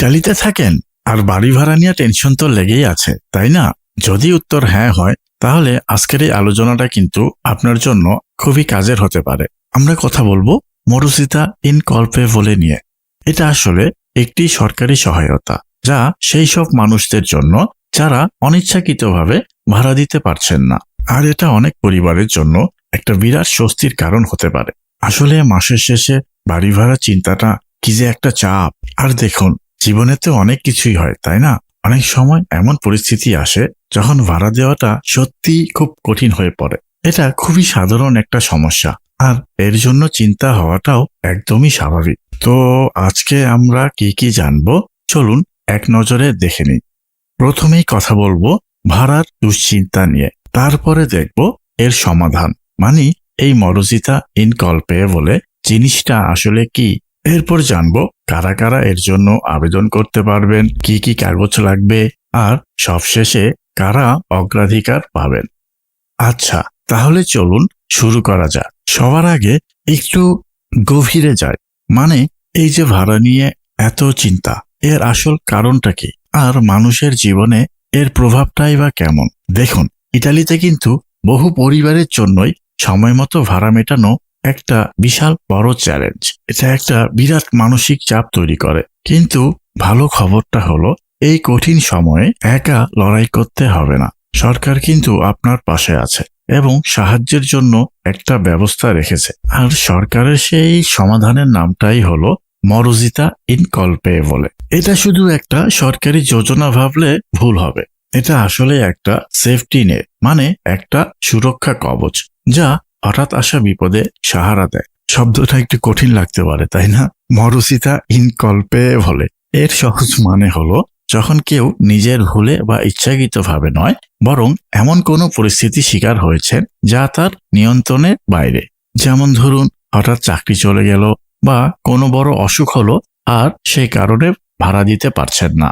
ইতালিতে থাকেন আর বাড়ি ভাড়া নিয়ে টেনশন তো লেগেই আছে, তাই না? যদি উত্তর হ্যাঁ হয়, তাহলে আজকের এই আলোচনাটা কিন্তু আপনার জন্য খুবই কাজের হতে পারে। আমরা কথা বলবো মরুসিতা ইন কলপেভোলে নিয়ে। এটা আসলে একটি সরকারি সহায়তা, যা সেই সব মানুষদের জন্য যারা অনিচ্ছাকৃতভাবে ভাড়া দিতে পারছেন না। আর এটা অনেক পরিবারের জন্য একটা বিরাট স্বস্তির কারণ হতে পারে। আসলে মাসের শেষে বাড়ি ভাড়া চিন্তাটা কি যে একটা চাপ। আর দেখুন, জীবনে তো অনেক কিছুই হয়, তাই না? অনেক সময় এমন পরিস্থিতি আসে যখন ভাড়া দেওয়াটা সত্যি খুব কঠিন হয়ে পড়ে। এটা খুবই সাধারণ একটা সমস্যা, আর এর জন্য চিন্তা হওয়াটাও একদমই স্বাভাবিক। তো আজকে আমরা কি কি জানবো, চলুন এক নজরে দেখে নিই। প্রথমেই কথা বলবো ভাড়ার দুশ্চিন্তা নিয়ে, তারপরে দেখব এর সমাধান, মানে এই মরুসিতা ইন কলপেভোলে জিনিসটা আসলে কি। এরপর জানবো কারা কারা এর জন্য আবেদন করতে পারবেন, কি কি কাগজ লাগবে, আর সবশেষে কারা অগ্রাধিকার পাবেন। আচ্ছা, তাহলে চলুন শুরু করা যাক। সবার আগে একটু গভীরে যায়, মানে এই যে ভাড়া নিয়ে এত চিন্তা, এর আসল কারণটা কি, আর মানুষের জীবনে এর প্রভাবটাই বা কেমন। দেখুন, ইতালিতে কিন্তু বহু পরিবারের জন্যই সময় মতো ভাড়া মেটানো একটা বিশাল বড় চ্যালেঞ্জ। এটা একটা বিরাট মানসিক চাপ তৈরি করে। কিন্তু ভালো খবরটা হলো, এই কঠিন সময়ে একা লড়াই করতে হবে না। সরকার কিন্তু আপনার পাশে আছে এবং সাহায্যের জন্য একটা ব্যবস্থা রেখেছে। আর সরকারের সেই সমাধানের নামটাই হলো মরুসিতা ইন কলপেভোলে। এটা শুধু একটা সরকারি যোজনা ভাবলে ভুল হবে। এটা আসলে একটা সেফটি নেট, মানে একটা সুরক্ষা কবচ, যা হঠাৎ আসা বিপদে সাহারা দেয়। শব্দটা একটু কঠিন লাগতে পারে, তাই না? মরুসিতা ইন কলপেভোলে এর সহজ মানে হলো, যখন কেউ নিজের ভুলে বা ইচ্ছাকৃতভাবে নয়, বরং এমন কোনো পরিস্থিতি শিকার হয়েছেন যা তার নিয়ন্ত্রণের বাইরে। যেমন ধরুন, হঠাৎ চাকরি চলে গেল বা কোনো বড় অসুখ হলো, আর সেই কারণে ভাড়া দিতে পারছেন না।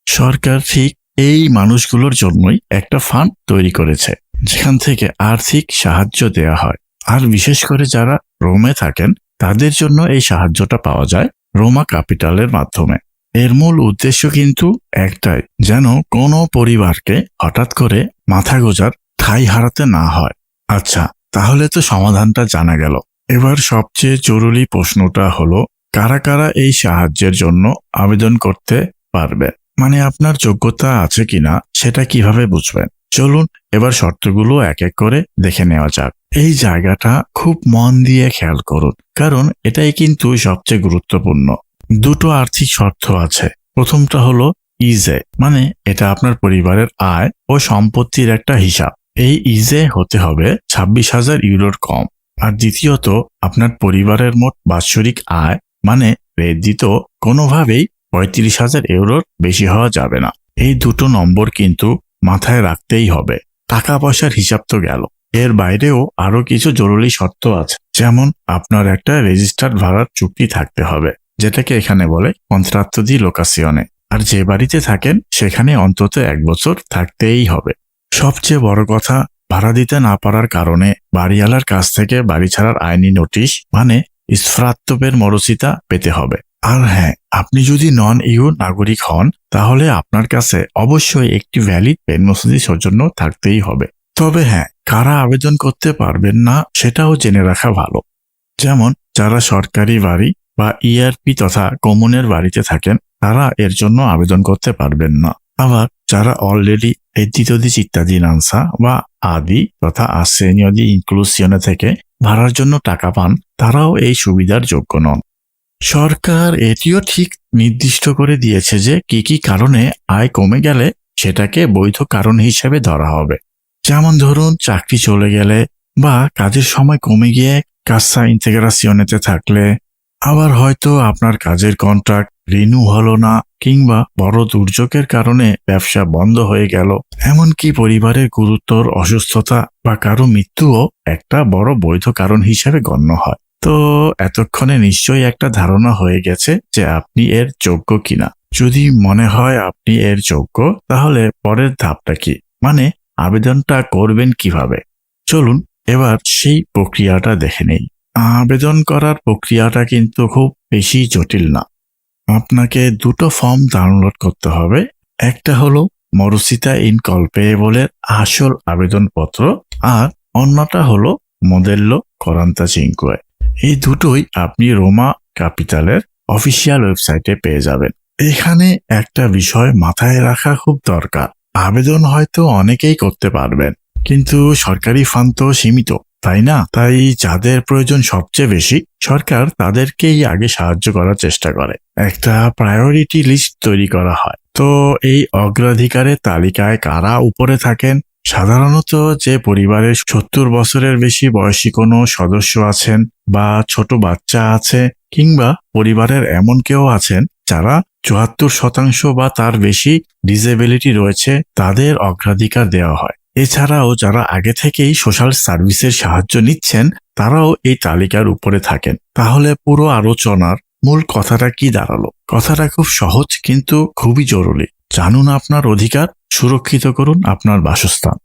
সরকার ঠিক এই মানুষগুলোর জন্যই একটা ফান্ড তৈরি করেছে, যেখান থেকে আর্থিক সাহায্য দেয়া হয়। আর বিশেষ করে যারা রোমে থাকেন, তাদের জন্য এই সাহায্যটা পাওয়া যায় রোমা ক্যাপিটালের মাধ্যমে। এর মূল উদ্দেশ্য কিন্তু একটাই, যেন কোনো পরিবারকে হঠাৎ করে মাথা গোঁজার ঠাঁই হারাতে না হয়। আচ্ছা, তাহলে তো সমাধানটা জানা গেল। এবার সবচেয়ে জরুরি প্রশ্নটা হলো, কারা কারা এই সাহায্যের জন্য আবেদন করতে পারবে, মানে আপনার যোগ্যতা আছে কিনা সেটা কিভাবে বুঝবেন। চলুন এবার শর্তগুলো এক এক করে দেখে নেওয়া যাক। এই জায়গাটা খুব মন দিয়ে খেয়াল করুন, কারণ এটাই কিন্তু সবচেয়ে গুরুত্বপূর্ণ। দুটো আর্থিক শর্ত আছে। প্রথমটা হলো ইজে, মানে এটা আপনার পরিবারের আয় ও সম্পত্তির একটা হিসাব। এই ইজে হতে হবে 26,000 ইউরোর কম। আর দ্বিতীয়ত, আপনার পরিবারের মোট বাৎসরিক আয়, মানে রেদিত কোনোভাবেই 35,000 ইউরোর বেশি হওয়া যাবে না। এই দুটো নম্বর কিন্তু মাথায় রাখতেই হবে। টাকা পয়সার হিসাব তো গেল, এর বাইরেও আরো কিছু জরুরি শর্ত আছে। যেমন আপনার একটা রেজিস্টার্ড ভাড়ার চুক্তি থাকতে হবে, যেটাকে এখানে বলে কন্ট্রাত্তো দি লোকাসিওনে। আর যে বাড়িতে থাকেন সেখানে অন্তত 1 বছর থাকতেই হবে। সবচেয়ে বড় কথা, ভাড়া দিতে না পারার কারণে বাড়িওয়ালার কাছ থেকে বাড়ি ছাড়ার আইনি নোটিশ, মানে স্ফ্রাত্তবের মরুসিতা পেতে হবে। আর হ্যাঁ, আপনি যদি নন ইউ নাগরিক হন, তাহলে আপনার কাছে অবশ্যই একটি ভ্যালিড পেনমোসিদি সৌজন্য থাকতেই হবে। তবে হ্যাঁ, কারা আবেদন করতে পারবেন না সেটাও জেনে রাখা ভালো। যেমন যারা সরকারি বাড়ি বা ইআরপি তথা কমুনের বাড়িতে থাকেন, তারা এর জন্য আবেদন করতে পারবেন না। আবার যারা অলরেডি reddito di cittadinanza বা আদি তথা assegno di inclusione থেকে ভাড়ার জন্য টাকা পান, তারাও এই সুবিধার যোগ্য নন। সরকার এটিও ঠিক নির্দিষ্ট করে দিয়েছে যে কি কি কারণে আয় কমে গেলে সেটাকে বৈধ কারণ হিসেবে ধরা হবে। যেমন ধরুন, চাকরি চলে গেলে বা কাজের সময় কমে গিয়ে কাসা ইন্তেগ্রাসিওনেতে থাকলে, আবার হয়তো আপনার কাজের কন্ট্রাক্ট রিনিউ হলো না, কিংবা বড় দুর্যোগের কারণে ব্যবসা বন্ধ হয়ে গেল। এমনকি পরিবারের গুরুতর অসুস্থতা বা কারো মৃত্যুও একটা বড় বৈধ কারণ হিসেবে গণ্য হয়। তো এতক্ষণে নিশ্চয়ই একটা ধারণা হয়ে গেছে যে আপনি এর যোগ্য কিনা। যদি মনে হয় আপনি এর যোগ্য, তাহলে পরের ধাপটা কি, মানে আবেদনটা করবেন কিভাবে। চলুন এবার সেই প্রক্রিয়াটা দেখে নেই। আবেদন করার প্রক্রিয়াটা কিন্তু খুব বেশি জটিল না। আপনাকে দুটো ফর্ম ডাউনলোড করতে হবে। একটা হলো মরুসিতা ইনকলপেবলের আসল আবেদনপত্র, আর অন্যটা হলো মোদেল্লো কোরান্তা চিনকুয়ে। এই দুটোই আপনি রোমা ক্যাপিটালের অফিসিয়াল ওয়েবসাইটে পেয়ে যাবেন। এখানে একটা বিষয় মাথায় রাখা খুব দরকার, আবেদন হয়তো অনেকেই করতে পারবেন, কিন্তু সরকারি ফান্ড তো সীমিত, তাই না? তাই যাদের প্রয়োজন সবচেয়ে বেশি, সরকার তাদেরকেই আগে সাহায্য করার চেষ্টা করে। একটা প্রায়োরিটি লিস্ট তৈরি করা হয়। তো এই অগ্রাধিকারের তালিকায় কারা উপরে থাকেন? সাধারণত যে পরিবারের 70 বছরের বেশি বয়সী কোনো সদস্য আছেন, বা ছোট বাচ্চা আছে, কিংবা পরিবারের এমন কেউ আছেন যারা 74% বা তার বেশি ডিসেবিলিটি রয়েছে, তাদের অগ্রাধিকার দেওয়া হয়। এছাড়াও যারা আগে থেকেই সোশ্যাল সার্ভিসের সাহায্য নিচ্ছেন, তারাও এই তালিকার উপরে থাকেন। তাহলে পুরো আলোচনার মূল কথাটা কি দাঁড়ালো? কথাটা খুব সহজ কিন্তু খুবই জরুরি। জানুন আপনার অধিকার, সুরক্ষিত করুন আপনার বাসস্থান।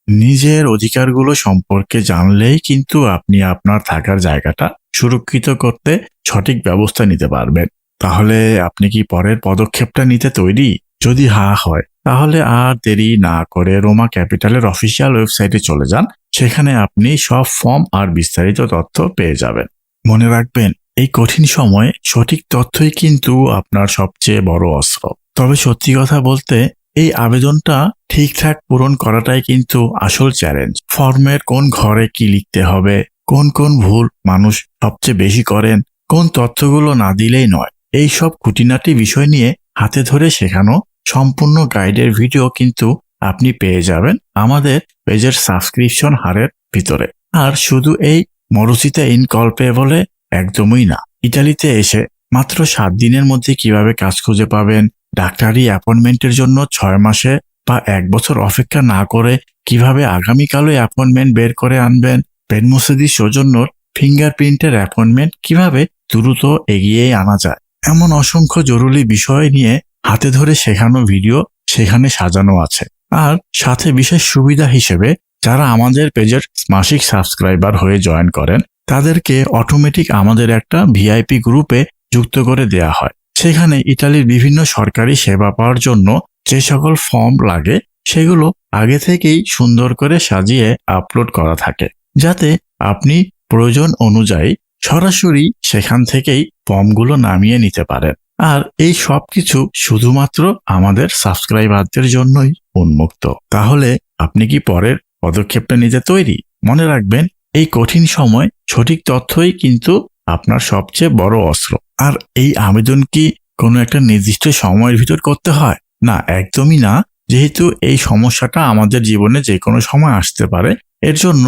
নিজের অধিকারগুলো সম্পর্কে জানলেই কিন্তু আপনি আপনার থাকার জায়গাটা সুরক্ষিত করতে সঠিক ব্যবস্থা নিতে পারবেন। তাহলে আপনি কি পরের পদক্ষেপটা নিতে তৈরি? যদি হ্যাঁ হয়, তাহলে আর দেরি না করে রোমা ক্যাপিটালের অফিসিয়াল ওয়েবসাইটে চলে যান। সেখানে আপনি সব ফর্ম আর বিস্তারিত তথ্য পেয়ে যাবেন। মনে রাখবেন, এই কঠিন সময়ে সঠিক তথ্যই কিন্তু আপনার সবচেয়ে বড় অস্ত্র। তবে সত্যি কথা বলতে, এই আবেদনটা ঠিকঠাক পূরণ করাটাই কিন্তু আসল চ্যালেঞ্জ। ফর্মের কোন ঘরে কি লিখতে হবে, কোন কোন ভুল মানুষ সবচেয়ে বেশি করেন, কোন তথ্যগুলো না দিলেই নয়, এই সব খুঁটিনাটি বিষয় নিয়ে হাতে ধরে শেখানো সম্পূর্ণ গাইডের ভিডিও কিন্তু আপনি পেয়ে যাবেন আমাদের পেজের সাবস্ক্রিপশন হারের ভিতরে। আর শুধু এই মরুসিতা ইনকলপেবলে একদমই না, ইতালিতে এসে মাত্র 7 দিনের মধ্যে কিভাবে কাজ খুঁজে পাবেন, ডাক্তারি অ্যাপয়েন্টমেন্টের জন্য 6 মাসে বা 1 বছর অপেক্ষা না করে কিভাবে আগামীকালই অ্যাপয়েন্টমেন্ট বের করে আনবেন, পেনমোসেদি সৌজন্যর ফিঙ্গারপ্রিন্টের অ্যাপয়েন্টমেন্ট কিভাবে দ্রুত এগিয়ে আনা যায়, এমন অসংখ্য জরুরি বিষয় নিয়ে হাতে ধরে শেখানো ভিডিও সেখানে সাজানো আছে। আর সাথে বিশেষ সুবিধা হিসেবে যারা আমাদের পেজের মাসিক সাবস্ক্রাইবার হয়ে জয়েন করেন, তাদেরকে অটোমেটিক আমাদের একটা ভিআইপি গ্রুপে যুক্ত করে দেয়া হয়। সেখানে ইতালির বিভিন্ন সরকারি সেবা পাওয়ার জন্য যে সকল ফর্ম লাগে, সেগুলো আগে থেকেই সুন্দর করে সাজিয়ে আপলোড করা থাকে, যাতে আপনি প্রয়োজন অনুযায়ী সরাসরি সেখান থেকেই ফর্মগুলো নামিয়ে নিতে পারেন। আর এই সব কিছু শুধুমাত্র আমাদের সাবস্ক্রাইবারদের জন্যই উন্মুক্ত। তাহলে আপনি কি পরের পদক্ষেপটা নিতে তৈরি? মনে রাখবেন, এই কঠিন সময় সঠিক তথ্যই কিন্তু আপনার সবচেয়ে বড় অস্ত্র। আর এই আবেদন কি কোনো একটা নির্দিষ্ট সময়ের ভিতর করতে হয়? না, একদমই না। যেহেতু এই সমস্যাটা আমাদের জীবনে যে কোনো সময় আসতে পারে, এর জন্য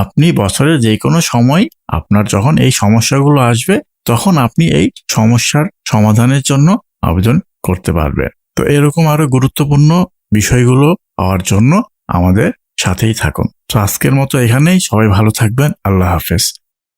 আপনি বছরের যে কোনো সময় আপনার যখন এই সমস্যাগুলো আসবে, তখন আপনি এই সমস্যার সমাধানের জন্য আবেদন করতে পারবেন। তো এরকম আরো গুরুত্বপূর্ণ বিষয়গুলো পাওয়ার জন্য আমাদের সাথেই থাকুন। তো আজকের মতো এখানেই। সবাই ভালো থাকবেন। আল্লাহ হাফেজ।